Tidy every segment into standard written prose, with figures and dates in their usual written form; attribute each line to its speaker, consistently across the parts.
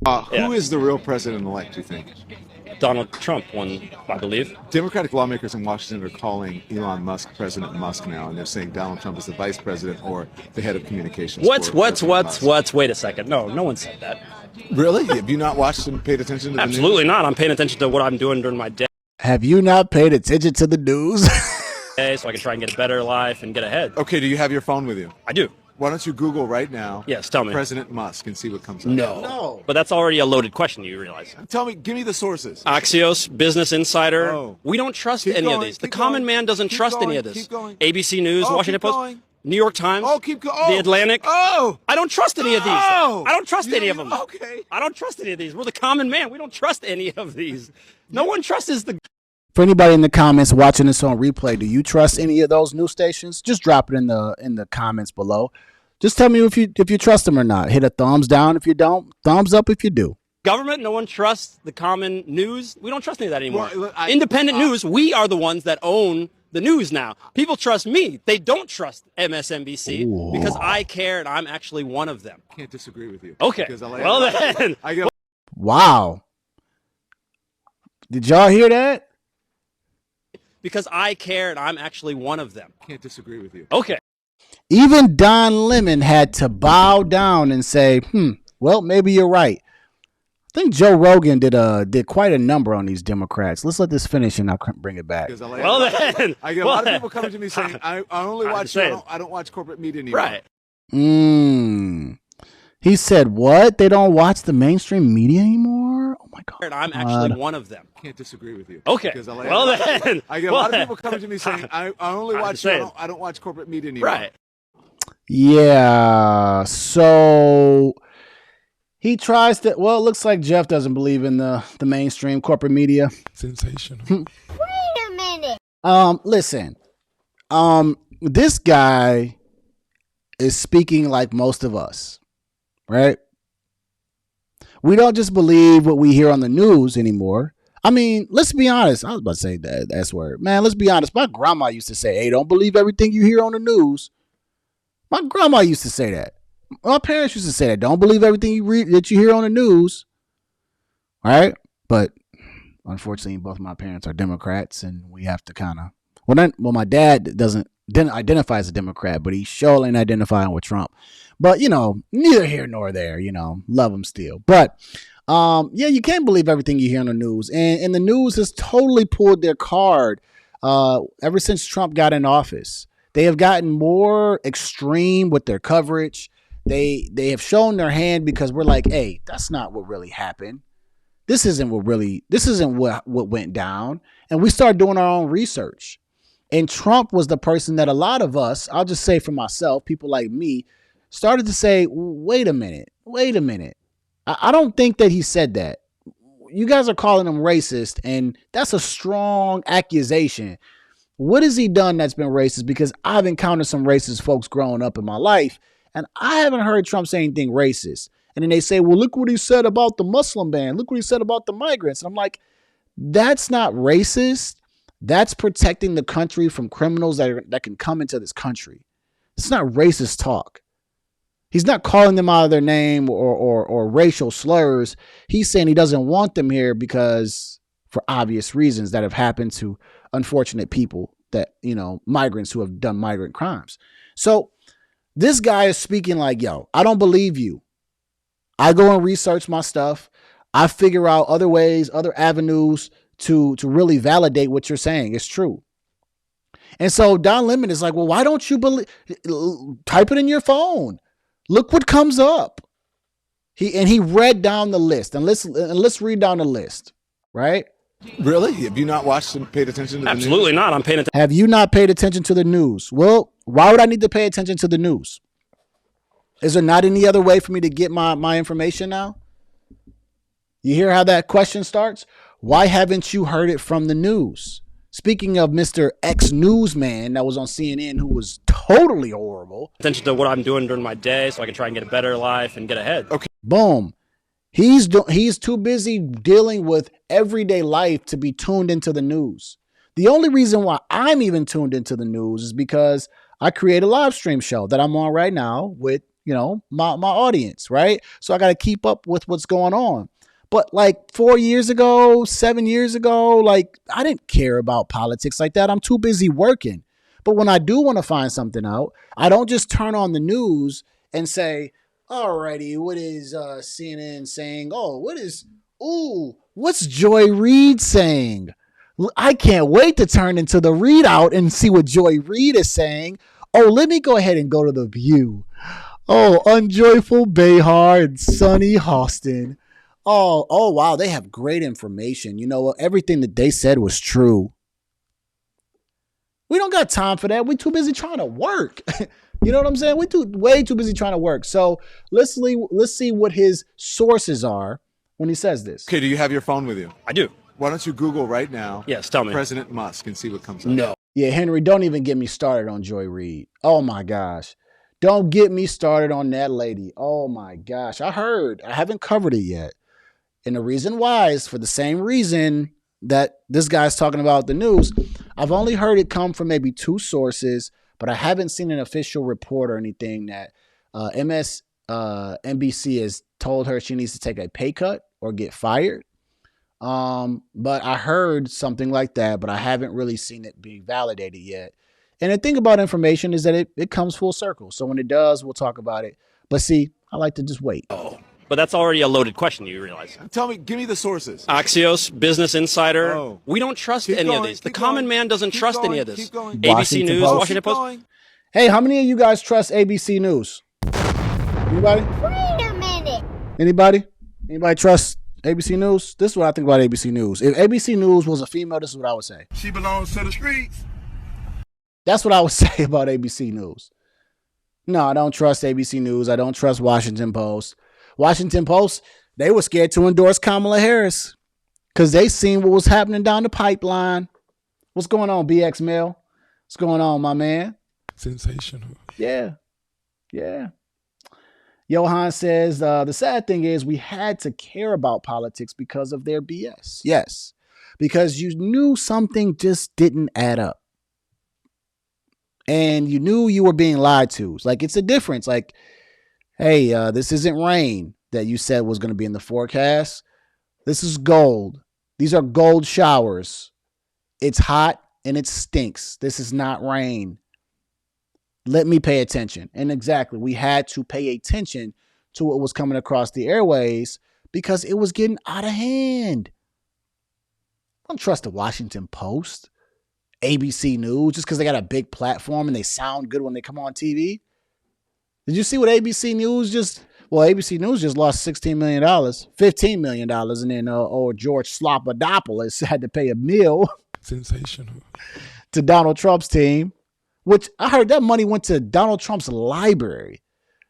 Speaker 1: Who is the real president-elect, you think?
Speaker 2: Donald Trump won, I believe.
Speaker 1: Democratic lawmakers in Washington are calling Elon Musk President Musk now, and they're saying Donald Trump is the vice president or the head of communications.
Speaker 2: What's? Wait a second. No one said that.
Speaker 1: Really? Have you not watched and paid attention to the
Speaker 2: Absolutely
Speaker 1: news?
Speaker 2: not. I'm paying attention to what I'm doing during my day.
Speaker 3: Have you not paid attention to the news?
Speaker 2: So I can try and get a better life and get ahead.
Speaker 1: Okay, do you have your phone with you?
Speaker 2: I do.
Speaker 1: Why don't you Google right now?
Speaker 2: Yes, tell me.
Speaker 1: President Musk and see what comes up.
Speaker 2: No. But that's already a loaded question, you realize.
Speaker 1: Tell me, give me the sources.
Speaker 2: Axios, Business Insider.
Speaker 1: Oh.
Speaker 2: We don't trust
Speaker 1: Keep
Speaker 2: any
Speaker 1: going,
Speaker 2: of these. The
Speaker 1: keep
Speaker 2: common
Speaker 1: going,
Speaker 2: man doesn't
Speaker 1: keep
Speaker 2: trust any
Speaker 1: going,
Speaker 2: of this.
Speaker 1: keep going.
Speaker 2: ABC News,
Speaker 1: Oh,
Speaker 2: Washington
Speaker 1: keep
Speaker 2: Post,
Speaker 1: going.
Speaker 2: New York Times,
Speaker 1: Oh,
Speaker 2: The Atlantic.
Speaker 1: Oh!
Speaker 2: I don't trust any of these.
Speaker 1: Oh!
Speaker 2: I don't trust any of them.
Speaker 1: Okay.
Speaker 2: I don't trust any of these. We're the common man. We don't trust any of these. No one trusts the...
Speaker 3: For anybody in the comments watching this on replay, do you trust any of those news stations? Just drop it in the comments below. Just tell me if you trust them or not. Hit a thumbs down if you don't. Thumbs up if you do.
Speaker 2: Government, no one trusts the common news. We don't trust any of that anymore.
Speaker 1: Well,
Speaker 2: Independent news, we are the ones that own the news now. People trust me. They don't trust MSNBC because I care and I'm actually one of them.
Speaker 1: Can't disagree with you.
Speaker 2: Okay. Well then.
Speaker 3: Wow. Did y'all hear that?
Speaker 2: Because I care and I'm actually one of them.
Speaker 1: Can't disagree with you.
Speaker 2: Okay.
Speaker 3: Even Don Lemon had to bow down and say, well, maybe you're right. I think Joe Rogan did quite a number on these Democrats. Let's let this finish and I'll bring it back.
Speaker 2: Well then.
Speaker 1: I get a lot of people coming to me saying, I only watch you. I don't watch corporate media anymore.
Speaker 2: Right.
Speaker 3: He said, what? They don't watch the mainstream media anymore? Oh my God.
Speaker 2: And I'm actually one of them.
Speaker 1: Can't disagree with you.
Speaker 2: Okay. Well then.
Speaker 1: I get a lot of people coming to me saying, I only watch you. I don't watch corporate media anymore.
Speaker 2: Right.
Speaker 3: Yeah. So he tries to, well, it looks like Jeff doesn't believe in the mainstream corporate media.
Speaker 4: Sensational.
Speaker 5: Wait a minute.
Speaker 3: Listen, this guy is speaking like most of us, right? We don't just believe what we hear on the news anymore. I mean, let's be honest. I was about to say that S word. Man, let's be honest. My grandma used to say, hey, don't believe everything you hear on the news. My grandma used to say that. My parents used to say that. Don't believe everything you read that you hear on the news. All right? But unfortunately, both of my parents are Democrats, and we have to kind of... Well, my dad didn't identify as a Democrat, but he's surely ain't identifying with Trump. But, neither here nor there, love him still. But, yeah, you can't believe everything you hear on the news. And the news has totally pulled their card ever since Trump got in office. They have gotten more extreme with their coverage. They have shown their hand because we're like, hey, that's not what really happened. This isn't what went down. And we start doing our own research. And Trump was the person that a lot of us, I'll just say for myself, people like me, started to say, wait a minute. I don't think that he said that. You guys are calling him racist, and that's a strong accusation. What has he done that's been racist? Because I've encountered some racist folks growing up in my life, and I haven't heard Trump say anything racist. And then they say, well, look what he said about the Muslim ban. Look what he said about the migrants. And I'm like, that's not racist. That's protecting the country from criminals that can come into this country. It's not racist talk. He's not calling them out of their name or racial slurs. He's saying he doesn't want them here because for obvious reasons that have happened to unfortunate people that, migrants who have done migrant crimes. So this guy is speaking like, yo, I don't believe you. I go and research my stuff. I figure out other ways, other avenues to really validate what you're saying. It's true. And so Don Lemon is like, well, why don't you believe? Type it in your phone. Look what comes up. He read down the list. And let's read down the list, right?
Speaker 1: Really? Have you not watched and paid attention to the news?
Speaker 2: Absolutely not. I'm paying attention.
Speaker 3: Have you not paid attention to the news? Well, why would I need to pay attention to the news? Is there not any other way for me to get my information now? You hear how that question starts? Why haven't you heard it from the news? Speaking of Mr. Ex-Newsman that was on CNN who was totally horrible.
Speaker 2: Attention to what I'm doing during my day so I can try and get a better life and get ahead.
Speaker 1: Okay.
Speaker 3: Boom. He's too busy dealing with everyday life to be tuned into the news. The only reason why I'm even tuned into the news is because I create a live stream show that I'm on right now with, my audience, right? So I got to keep up with what's going on. But like 4 years ago, 7 years ago, like I didn't care about politics like that. I'm too busy working. But when I do want to find something out, I don't just turn on the news and say, alrighty, what is CNN saying? What's Joy Reid saying? I can't wait to turn into the readout and see what Joy Reid is saying. Oh, let me go ahead and go to the View. Oh, unjoyful Behar and sunny Austin. Oh, wow, they have great information. You know, everything that they said was true. We don't got time for that. We're too busy trying to work. You know what I'm saying? We're way too busy trying to work. So let's see what his sources are when he says this.
Speaker 1: Okay, do you have your phone with you?
Speaker 2: I do.
Speaker 1: Why don't you Google right now?
Speaker 2: Yes, tell me.
Speaker 1: President Musk and see what comes up.
Speaker 2: No.
Speaker 3: Yeah, Henry, don't even get me started on Joy Reid. Oh my gosh. Don't get me started on that lady. Oh my gosh. I haven't covered it yet. And the reason why is for the same reason that this guy's talking about the news. I've only heard it come from maybe 2 sources, but I haven't seen an official report or anything that NBC has told her she needs to take a pay cut or get fired. But I heard something like that, but I haven't really seen it being validated yet. And the thing about information is that it comes full circle. So when it does, we'll talk about it. But see, I like to just wait.
Speaker 2: But that's already a loaded question, you realize.
Speaker 1: Give me the sources.
Speaker 2: Axios, Business Insider.
Speaker 1: Oh.
Speaker 2: We don't trust any of these. The common man doesn't trust any of this.
Speaker 1: Keep going.
Speaker 2: ABC
Speaker 3: Washington
Speaker 2: News,
Speaker 3: Post.
Speaker 2: Washington Post.
Speaker 3: Hey, how many of you guys trust ABC News? Anybody?
Speaker 5: Wait a minute.
Speaker 3: Anybody? Anybody trust ABC News? This is what I think about ABC News. If ABC News was a female, this is what I would say.
Speaker 4: She belongs to the streets.
Speaker 3: That's what I would say about ABC News. No, I don't trust ABC News. I don't trust Washington Post. Washington Post, they were scared to endorse Kamala Harris because they seen what was happening down the pipeline. What's going on, BX Mill? What's going on, my man?
Speaker 4: Sensational.
Speaker 3: Yeah. Johan says, the sad thing is we had to care about politics because of their BS. Yes, because you knew something just didn't add up. And you knew you were being lied to. It's like, it's a difference. Like, hey, this isn't rain that you said was going to be in the forecast. This is gold. These are gold showers. It's hot and it stinks. This is not rain. Let me pay attention. And exactly, we had to pay attention to what was coming across the airways because it was getting out of hand. I don't trust the Washington Post, ABC News, just because they got a big platform and they sound good when they come on TV. Did you see what ABC News ABC News just lost $16 million, $15 million, and then George Slopadopoulos had to pay a meal
Speaker 4: Sensational.
Speaker 3: to Donald Trump's team, which I heard that money went to Donald Trump's library.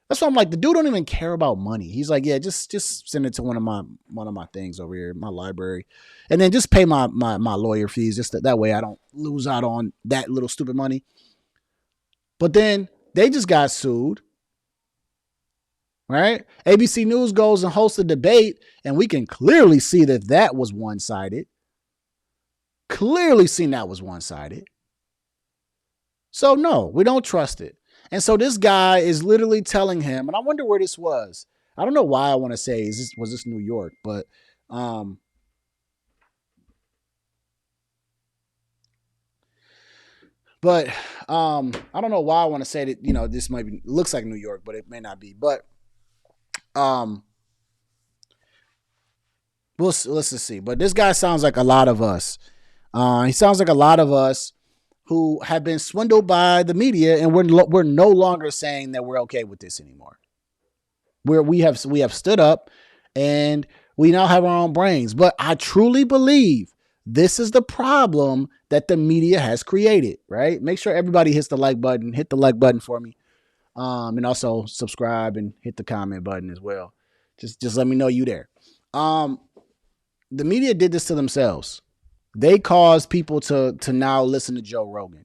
Speaker 3: That's why I'm like, the dude don't even care about money. He's like, yeah, just send it to one of my things over here, my library, and then just pay my lawyer fees, just that way I don't lose out on that little stupid money. But then they just got sued. Right? ABC News goes and hosts a debate, and we can clearly see that was one-sided. Clearly seen that was one-sided. So no, we don't trust it. And so this guy is literally telling him, and I wonder where this was. I don't know why I want to say was this New York, but I don't know why I want to say that, this looks like New York, but it may not be. But let's just see. But this guy sounds like a lot of us. He sounds like a lot of us who have been swindled by the media, and we're no longer saying that we're okay with this anymore. We have stood up, and we now have our own brains. But I truly believe this is the problem that the media has created. Right? Make sure everybody hits the like button. Hit the like button for me. And also subscribe and hit the comment button as well. Just let me know you there. The media did this to themselves. They caused people to now listen to Joe Rogan.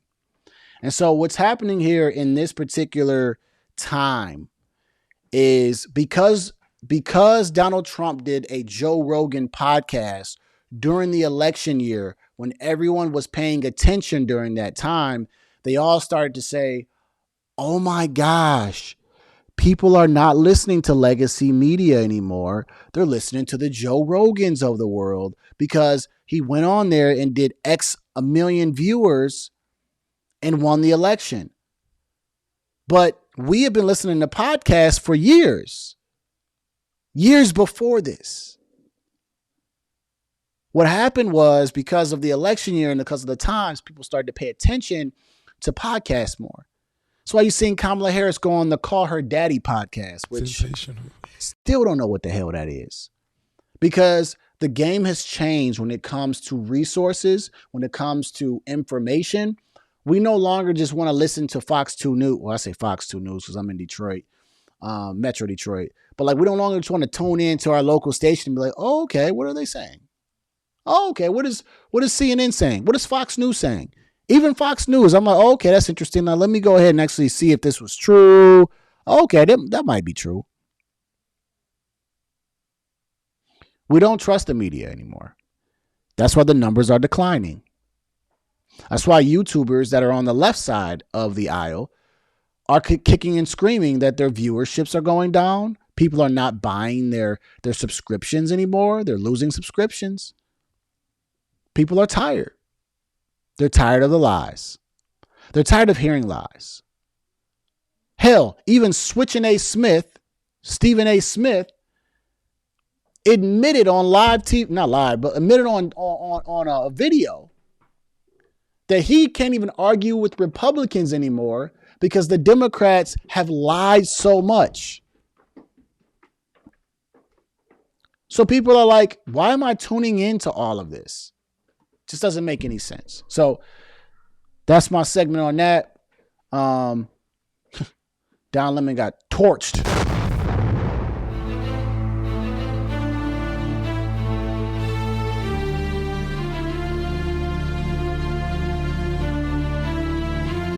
Speaker 3: And so what's happening here in this particular time is because Donald Trump did a Joe Rogan podcast during the election year, when everyone was paying attention during that time, they all started to say, oh my gosh, People are not listening to legacy media anymore. They're listening to the Joe Rogans of the world because he went on there and did X a million viewers and won the election. But we have been listening to podcasts for years before this. What happened was because of the election year and because of the times, people started to pay attention to podcasts more. That's why you're seeing Kamala Harris go on the Call Her Daddy podcast, which still don't know what the hell that is. Because the game has changed when it comes to resources, when it comes to information. We no longer just want to listen to Fox 2 News. Well, I say Fox 2 News because I'm in Detroit, Metro Detroit. But like we no longer just want to tune in to our local station and be like, oh, okay, what are they saying? Oh, okay, what is CNN saying? What is Fox News saying? Even Fox News, I'm like, oh, okay, that's interesting. Now let me go ahead and actually see if this was true. Okay, that might be true. We don't trust the media anymore. That's why the numbers are declining. That's why YouTubers that are on the left side of the aisle are kicking and screaming that their viewerships are going down. People are not buying their subscriptions anymore. They're losing subscriptions. People are tired. They're tired of the lies. They're tired of hearing lies. Hell, even Stephen A. Smith, admitted on live TV, not live, but admitted on a video that he can't even argue with Republicans anymore because the Democrats have lied so much. So people are like, why am I tuning into all of this? Just doesn't make any sense. So that's my segment on that. Don Lemon got torched.